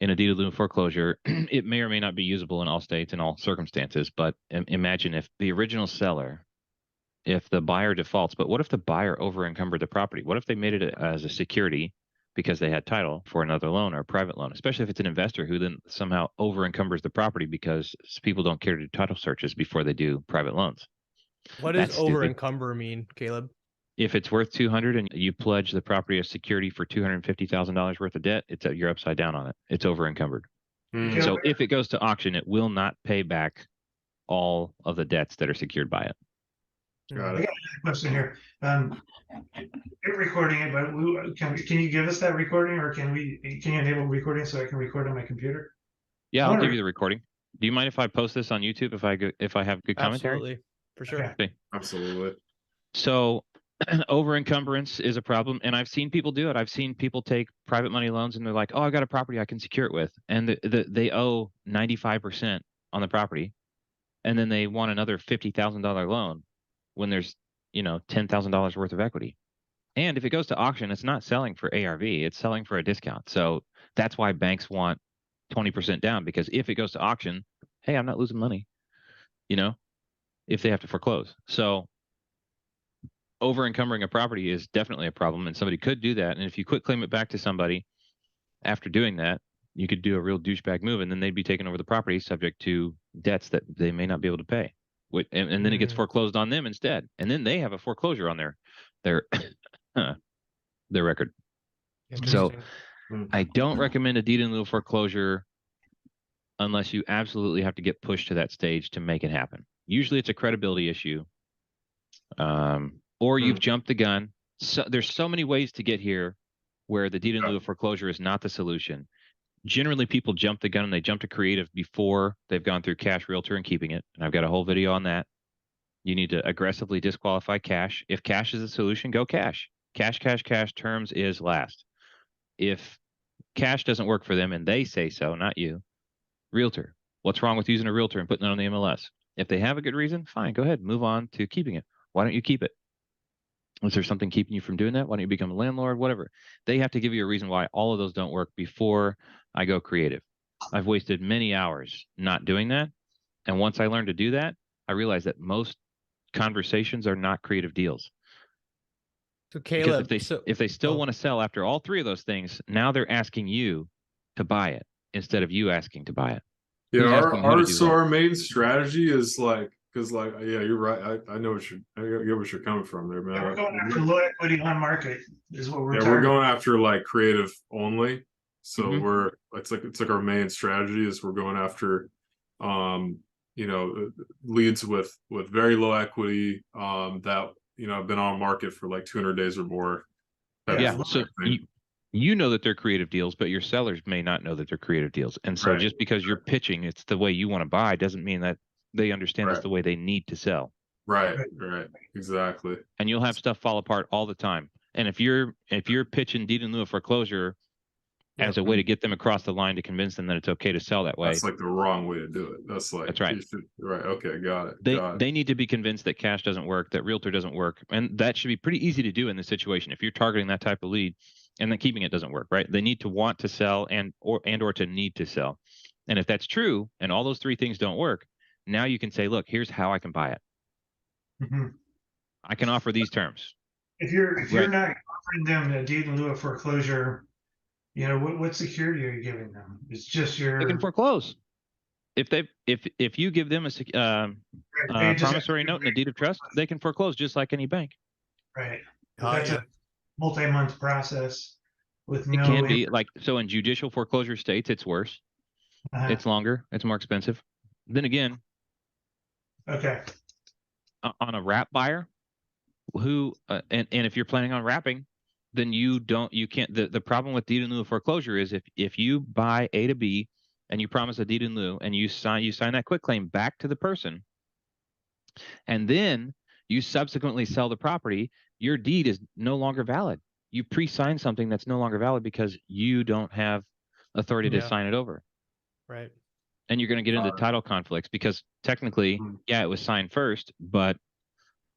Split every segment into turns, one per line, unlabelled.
in a deed in lieu of foreclosure, it may or may not be usable in all states and all circumstances. But imagine if the original seller, if the buyer defaults, but what if the buyer over encumbered the property? What if they made it as a security because they had title for another loan or a private loan, especially if it's an investor who then somehow over encumbers the property because people don't care to do title searches before they do private loans.
What does
That's
over
stupid.
encumber mean, Caleb?
If it's worth 200 and you pledge the property as security for $250,000 worth of debt, you're upside down on it. It's over encumbered.
Mm.
So if it goes to auction, it will not pay back all of the debts that are secured by it.
Got
I
it.
got a question here. You're recording it, but can you give us that recording, or can you enable recording so I can record on my computer?
Yeah, I'll give you the recording. Do you mind if I post this on YouTube if I have good commentary?
Absolutely, for sure.
Okay.
Absolutely.
So over encumbrance is a problem, and I've seen people do it. I've seen people take private money loans and they're like, "Oh, I got a property I can secure it with," and they owe 95% on the property, and then they want another $50,000 loan when there's $10,000 worth of equity. And if it goes to auction, it's not selling for ARV; it's selling for a discount. So that's why banks want 20% down, because if it goes to auction, hey, I'm not losing money, if they have to foreclose. So over encumbering a property is definitely a problem, and somebody could do that. And if you quit claim it back to somebody after doing that, you could do a real douchebag move, and then they'd be taking over the property subject to debts that they may not be able to pay. And then it gets foreclosed on them instead. And then they have a foreclosure on their record. So I don't recommend a deed in lieu of foreclosure unless you absolutely have to get pushed to that stage to make it happen. Usually it's a credibility issue. Or you've jumped the gun. So there's so many ways to get here where the deed in lieu of foreclosure is not the solution. Generally, people jump the gun and they jump to creative before they've gone through cash, realtor, and keeping it. And I've got a whole video on that. You need to aggressively disqualify cash. If cash is a solution, go cash. Cash, cash, cash. Terms is last. If cash doesn't work for them and they say so, not you, realtor. What's wrong with using a realtor and putting it on the MLS? If they have a good reason, fine, go ahead, move on to keeping it. Why don't you keep it? Is there something keeping you from doing that? Why don't you become a landlord? Whatever. They have to give you a reason why all of those don't work before I go creative. I've wasted many hours not doing that. And once I learned to do that, I realized that most conversations are not creative deals.
So Caleb,
because if they still want to sell after all three of those things, now they're asking you to buy it instead of you asking to buy it.
Yeah, our main strategy is because yeah, you're right. I know I get what you're coming from there, man.
Yeah, we're going after low equity on market is what we're.
Yeah, we're going after like creative only. So it's like our main strategy is we're going after, leads with very low equity that have been on market for like 200 days or more.
Yeah, so you know that they're creative deals, but your sellers may not know that they're creative deals. And so just because you're pitching it's the way you want to buy doesn't mean that they understand that's the way they need to sell.
Right, exactly.
And you'll have stuff fall apart all the time. And if you're pitching deed in lieu of foreclosure as a way to get them across the line to convince them that it's okay to sell that way,
that's like the wrong way to do it. That's right. Right. Okay, got it.
They need to be convinced that cash doesn't work, that realtor doesn't work, and that should be pretty easy to do in this situation. If you're targeting that type of lead, and then keeping it doesn't work, right? They need to want to sell and or to need to sell. And if that's true, and all those three things don't work, now you can say, look, here's how I can buy it. I can offer these terms.
If you're not offering them a deed in lieu of foreclosure, what security are you giving them? It's just
they can foreclose. If you give them a promissory note and a deed of trust, they can foreclose just like any bank.
Right. That's a multi-month process with no.
It can be so in judicial foreclosure states, it's worse. It's longer. It's more expensive. Then again, on a wrap buyer, who and if you're planning on wrapping, then you can't. The problem with deed in lieu of foreclosure is if you buy A to B and you promise a deed in lieu and you sign that quitclaim back to the person, and then you subsequently sell the property, your deed is no longer valid. You pre-signed something that's no longer valid because you don't have authority to sign it over.
Right.
And you're going to get into title conflicts because technically, it was signed first, but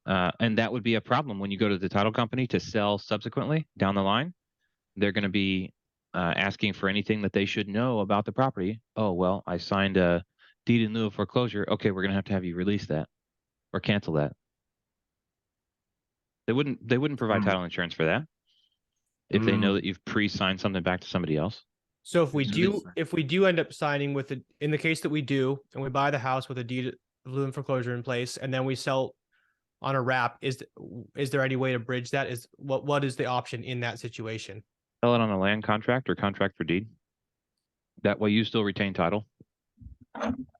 and that would be a problem when you go to the title company to sell subsequently down the line. They're going to be asking for anything that they should know about the property. Oh, well, I signed a deed in lieu of foreclosure. Okay, we're going to have you release that or cancel that. They wouldn't provide title insurance for that if they know that you've pre-signed something back to somebody else.
So if we do end up signing with it, in the case that we do, and we buy the house with a deed of lieu and foreclosure in place, and then we sell on a wrap, is there any way to bridge that? What is the option in that situation?
Sell it on a land contract or contract for deed. That way you still retain title.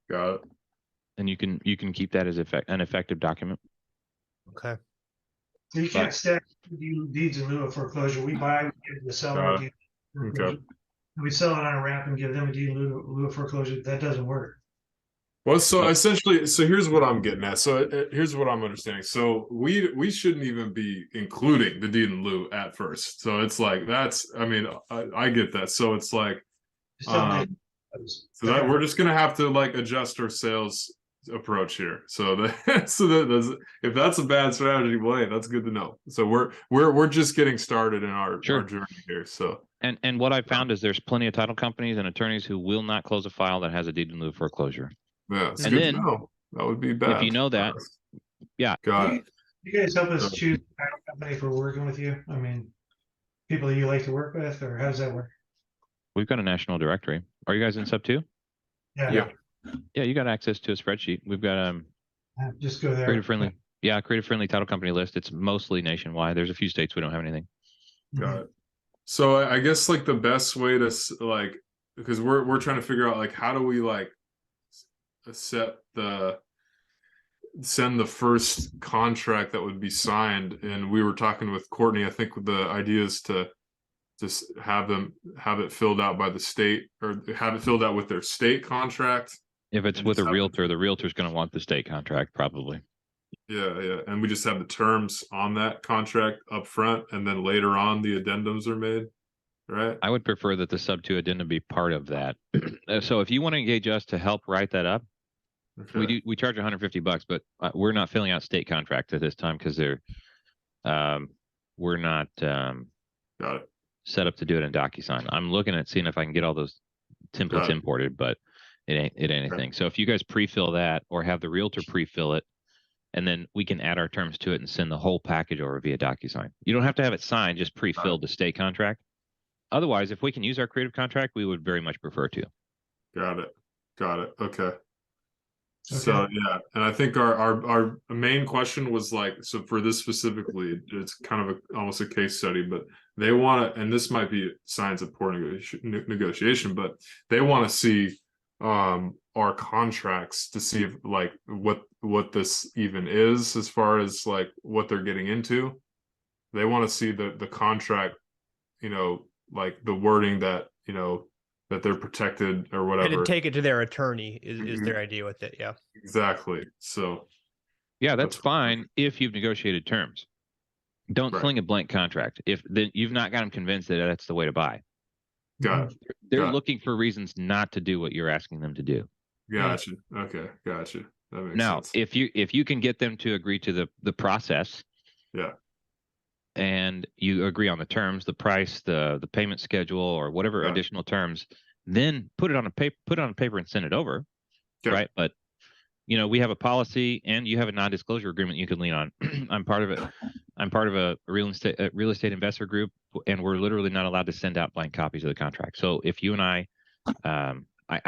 Got it.
And you can keep that as an effective document.
Okay.
So you can't stack deeds in lieu of foreclosure. We buy, we give the seller a deed of foreclosure.
Okay.
We sell it on a wrap and give them a deed in lieu of foreclosure. That doesn't work.
Well, so essentially, so here's what I'm getting at. So here's what I'm understanding. So we shouldn't even be including the deed in lieu at first. So it's like I mean, I get that. So it's like, so that we're just gonna have to like adjust our sales approach here. So that if that's a bad strategy, well, hey, that's good to know. So we're just getting started in our journey here. So
and what I found is there's plenty of title companies and attorneys who will not close a file that has a deed in lieu of foreclosure.
yeah, it's
and
good
then
to know. That would be bad.
If you know that, yeah.
Got it.
You guys help us choose the title company for working with you. I mean, people that you like to work with, or how does that work?
We've got a national directory. Are you guys in sub 2?
Yeah.
Yeah, you got access to a spreadsheet. We've got
just go there.
creative friendly title company list. It's mostly nationwide. There's a few states we don't have anything.
Got it. So I guess like the best way to like, because we're trying to figure out like how do we like send the first contract that would be signed, and we were talking with Courtney. I think the idea is to just have it filled out by the state, or have it filled out with their state contract.
If it's with a realtor, the realtor's going to want the state contract probably.
Yeah, and we just have the terms on that contract up front, and then later on the addendums are made, right?
I would prefer that the sub 2 addendum be part of that. So if you want to engage us to help write that up, we charge $150, but we're not filling out state contracts at this time because we're not
Got it.
set up to do it in DocuSign. I'm looking at seeing if I can get all those templates imported, but it ain't anything. So if you guys pre-fill that, or have the realtor pre-fill it, and then we can add our terms to it and send the whole package over via DocuSign. You don't have to have it signed, just pre-filled the state contract. Otherwise, if we can use our creative contract, we would very much prefer to.
Got it. Okay. So yeah, and I think our main question was like, so for this specifically, it's kind of almost a case study, but they want to, and this might be signs of poor negotiation, but they want to see our contracts to see if like what this even is as far as like what they're getting into. They want to see the contract, like the wording that that they're protected or whatever,
and take it to their attorney is their idea with it. Yeah,
exactly. So
yeah, that's fine if you've negotiated terms. Don't sling a blank contract if then you've not got them convinced that that's the way to buy.
Got it.
They're looking for reasons not to do what you're asking them to do.
Gotcha. Okay, gotcha. That makes
sense. Now, if you can get them to agree to the process, and you agree on the terms, the price, the payment schedule, or whatever additional terms, then put it on paper and send it over, right? But we have a policy, and you have a non-disclosure agreement you can lean on. I'm part of it. I'm part of a real estate investor group, and we're literally not allowed to send out blank copies of the contract. So if you and I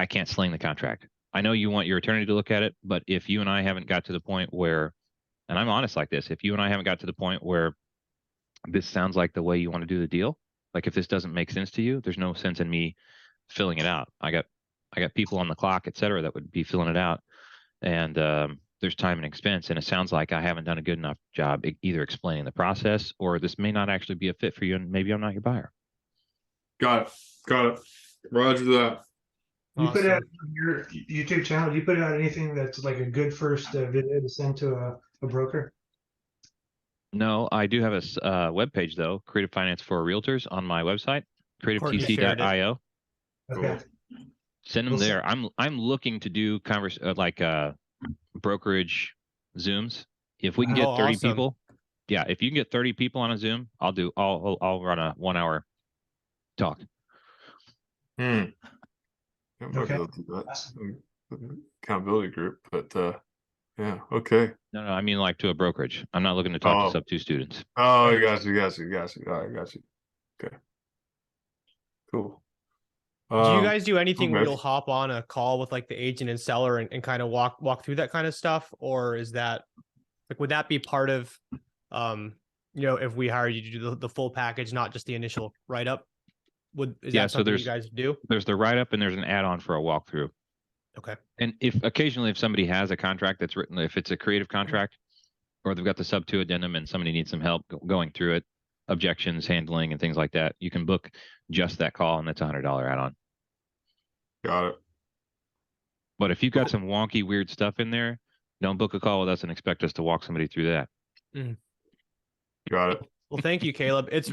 can't sling the contract. I know you want your attorney to look at it, but if you and I haven't got to the point where, and I'm honest like this, if you and I haven't got to the point where this sounds like the way you want to do the deal, like if this doesn't make sense to you, there's no sense in me filling it out. I got people on the clock, et cetera, that would be filling it out. And there's time and expense, and it sounds like I haven't done a good enough job either explaining the process, or this may not actually be a fit for you, and maybe I'm not your buyer.
Got it. Roger that.
You put out on your YouTube channel, do you put out anything that's like a good first video to send to a broker?
No, I do have a webpage though, Creative Finance for Realtors, on my website, creativetc.io.
Okay.
Send them there. I'm looking to do brokerage Zooms. If we can get 30 people, if you can get 30 people on a Zoom, I'll run a 1 hour talk.
Yeah, might be
Okay.
able to do that.
Awesome.
Accountability group, but yeah, okay.
No, I mean like to a brokerage. I'm not looking to talk to
Oh.
sub 2 students.
Oh, I got you. All right, got you. Okay, cool.
Do you guys do anything where
okay.
you'll hop on a call with like the agent and seller and kind of walk through that kind of stuff? Or is that like, would that be part of, if we hired you to do the full package, not just the initial write-up? Is
Yeah,
that
so
something you guys do?
there's the write-up and there's an add-on for a walkthrough.
Okay.
And if occasionally if somebody has a contract that's written, if it's a creative contract, or they've got the sub 2 addendum and somebody needs some help going through it, objections, handling, and things like that, you can book just that call, and that's $100 add-on.
Got it.
But if you've got some wonky, weird stuff in there, don't book a call with us and expect us to walk somebody through that.
Got it.
Well, thank you, Caleb. It's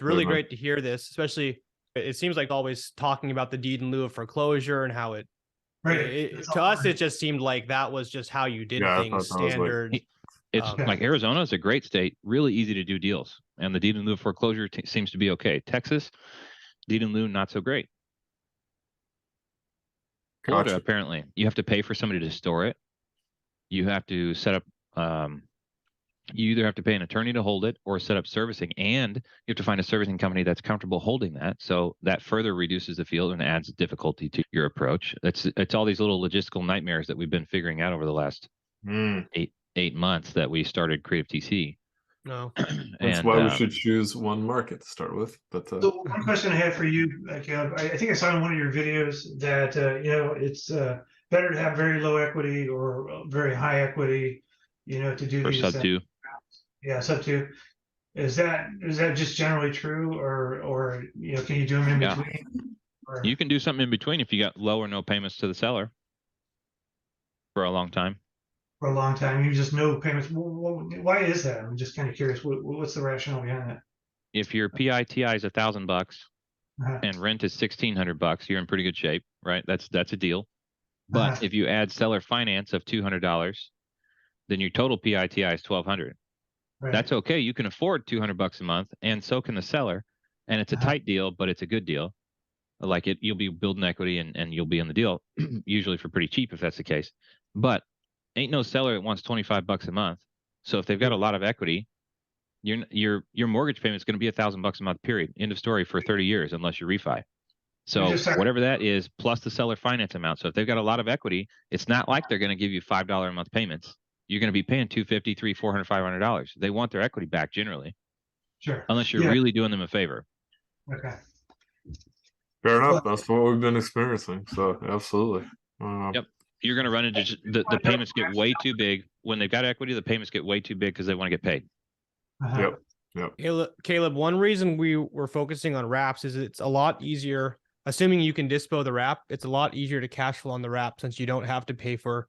really great to hear this, especially it seems like always talking about the deed in lieu of foreclosure and how to us, it just seemed like that was just how you did things standard.
It's like Arizona is a great state, really easy to do deals. And the deed in lieu of foreclosure seems to be okay. Texas, deed in lieu, not so great. Florida, apparently, you have to pay for somebody to store it. You have to set up, you either have to pay an attorney to hold it or set up servicing, and you have to find a servicing company that's comfortable holding that. So that further reduces the field and adds difficulty to your approach. It's all these little logistical nightmares that we've been figuring out over the last 8 months that we started Creative TC.
No,
that's why we should choose one market to start with. But
so one question I had for you, Caleb, I think I saw in one of your videos that it's better to have very low equity or very high equity, to do
For
these
sub 2.
Yeah, sub 2. Is that just generally true, or can you do them in between? Or...
You can do something in between if you got low or no payments to the seller for a long time.
For a long time, you just no payments. Why is that? I'm just kind of curious. What's the rationale behind that?
If your PITI is $1,000 and rent is $1,600, you're in pretty good shape, right? That's a deal. But if you add seller finance of $200, then your total PITI is $1,200. Right. That's okay. You can afford $200 a month, and so can the seller. And it's a tight deal, but it's a good deal. Like you'll be building equity and you'll be in the deal, usually for pretty cheap if that's the case. But ain't no seller that wants $25 a month. So if they've got a lot of equity, your mortgage payment is going to be $1,000 a month. Period. End of story for 30 years, unless you refi. So whatever that is, plus the seller finance amount. So if they've got a lot of equity, it's not like they're going to give you $5 a month payments. You're going to be paying $250, $300, $400, $500. They want their equity back generally.
Sure.
Unless you're really doing them a favor.
Okay.
Fair enough. That's what we've been experiencing. So absolutely.
Yep. You're going to run into the payments get way too big. When they've got equity, the payments get way too big because they want to get paid.
Yep.
Caleb, one reason we were focusing on wraps is it's a lot easier, assuming you can dispo the wrap, it's a lot easier to cash flow on the wrap since you don't have to pay for,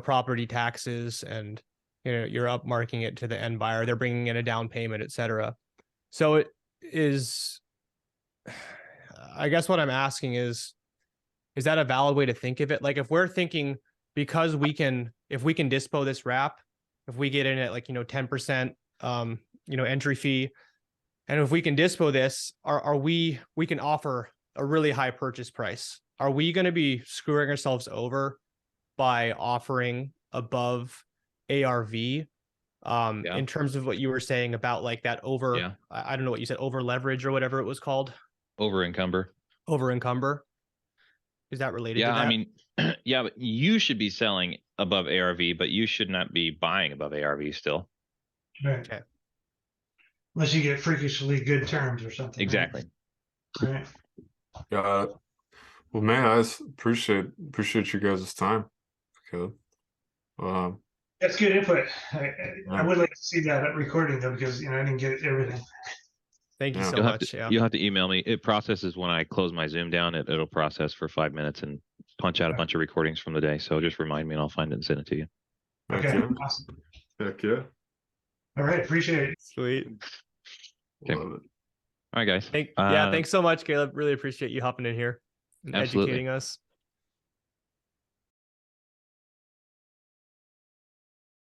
property taxes and, you're upmarking it to the end buyer. They're bringing in a down payment, etc. So it is, I guess what I'm asking is that a valid way to think of it? Like if we're thinking, because if we can dispo this wrap, if we get in at 10%, entry fee, and if we can dispo this, we can offer a really high purchase price. Are we going to be screwing ourselves over by offering above ARV? In terms of what you were saying about like that I don't know what you said, over leverage or whatever it was called.
Over encumber.
Is that related to that?
I mean, yeah, but you should be selling above ARV, but you should not be buying above ARV still.
Right. Okay. Unless you get freakishly good terms or something.
Exactly.
Right.
Well, man, I appreciate you guys' time. Okay.
That's good input. I would like to see that recording though, because I didn't get everything.
Thank you so much.
You'll have to email me. It processes when I close my Zoom down. It'll process for 5 minutes and punch out a bunch of recordings from the day. So just remind me and I'll find it and send it to you.
Okay. Awesome.
Heck yeah.
All right. Appreciate it.
Sweet.
Okay. Love it. All right, guys.
Thanks so much, Caleb. Really appreciate you hopping in here and educating us.